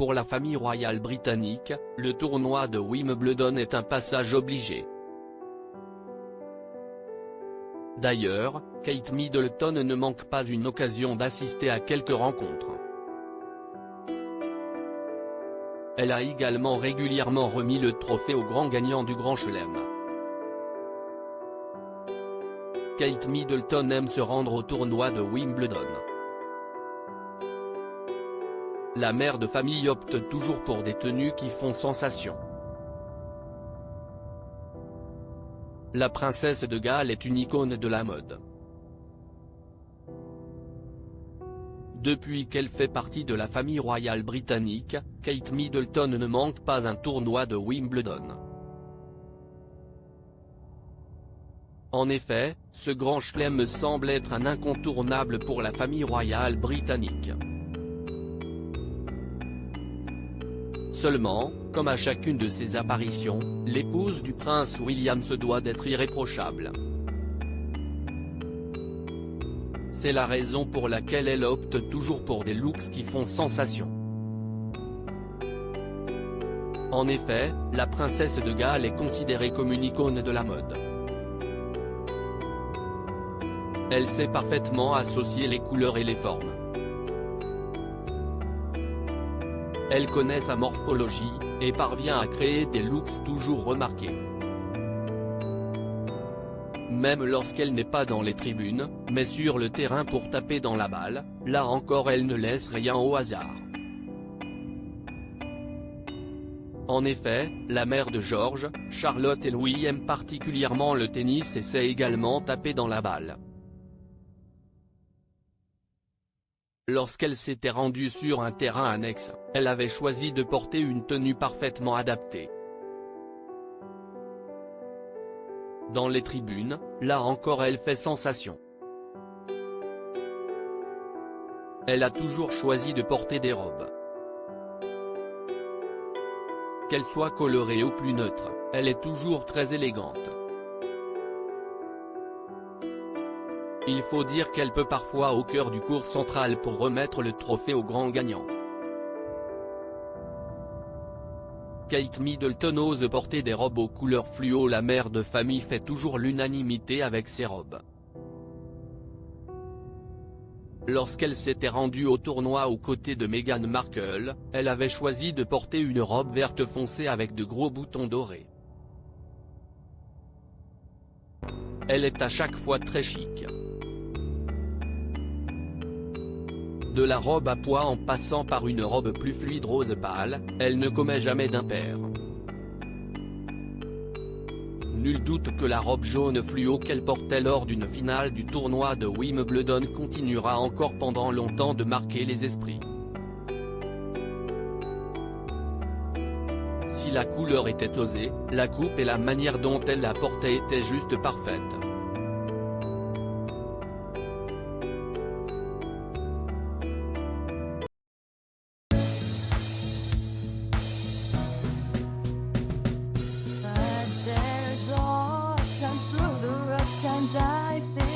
Pour la famille royale britannique, le tournoi de Wimbledon est un passage obligé. D'ailleurs, Kate Middleton ne manque pas une occasion d'assister à quelques rencontres. Elle a également régulièrement remis le trophée au grand gagnant du Grand Chelem. Kate Middleton aime se rendre au tournoi de Wimbledon. La mère de famille opte toujours pour des tenues qui font sensation. La princesse de Galles est une icône de la mode. Depuis qu'elle fait partie de la famille royale britannique, Kate Middleton ne manque pas un tournoi de Wimbledon. En effet, ce grand chelem semble être un incontournable pour la famille royale britannique. Seulement, comme à chacune de ses apparitions, l'épouse du prince William se doit d'être irréprochable. C'est la raison pour laquelle elle opte toujours pour des looks qui font sensation. En effet, la princesse de Galles est considérée comme une icône de la mode. Elle sait parfaitement associer les couleurs et les formes. Elle connaît sa morphologie, et parvient à créer des looks toujours remarqués. Même lorsqu'elle n'est pas dans les tribunes, mais sur le terrain pour taper dans la balle, là encore elle ne laisse rien au hasard. En effet, la mère de George, Charlotte et Louis aiment particulièrement le tennis et sait également taper dans la balle. Lorsqu'elle s'était rendue sur un terrain annexe, elle avait choisi de porter une tenue parfaitement adaptée. Dans les tribunes, là encore elle fait sensation. Elle a toujours choisi de porter des robes. Qu'elle soit colorée ou plus neutre, elle est toujours très élégante. Il faut dire qu'elle peut parfois au cœur du court central pour remettre le trophée au grand gagnant. Kate Middleton ose porter des robes aux couleurs fluo. La mère de famille fait toujours l'unanimité avec ses robes. Lorsqu'elle s'était rendue au tournoi aux côtés de Meghan Markle, elle avait choisi de porter une robe verte foncée avec de gros boutons dorés. Elle est à chaque fois très chic. De la robe à pois en passant par une robe plus fluide rose pâle, elle ne commet jamais d'impair. Nul doute que la robe jaune fluo qu'elle portait lors d'une finale du tournoi de Wimbledon continuera encore pendant longtemps de marquer les esprits. Si la couleur était osée, la coupe et la manière dont elle la portait étaient juste parfaites. But there's all times through the rough times I've been.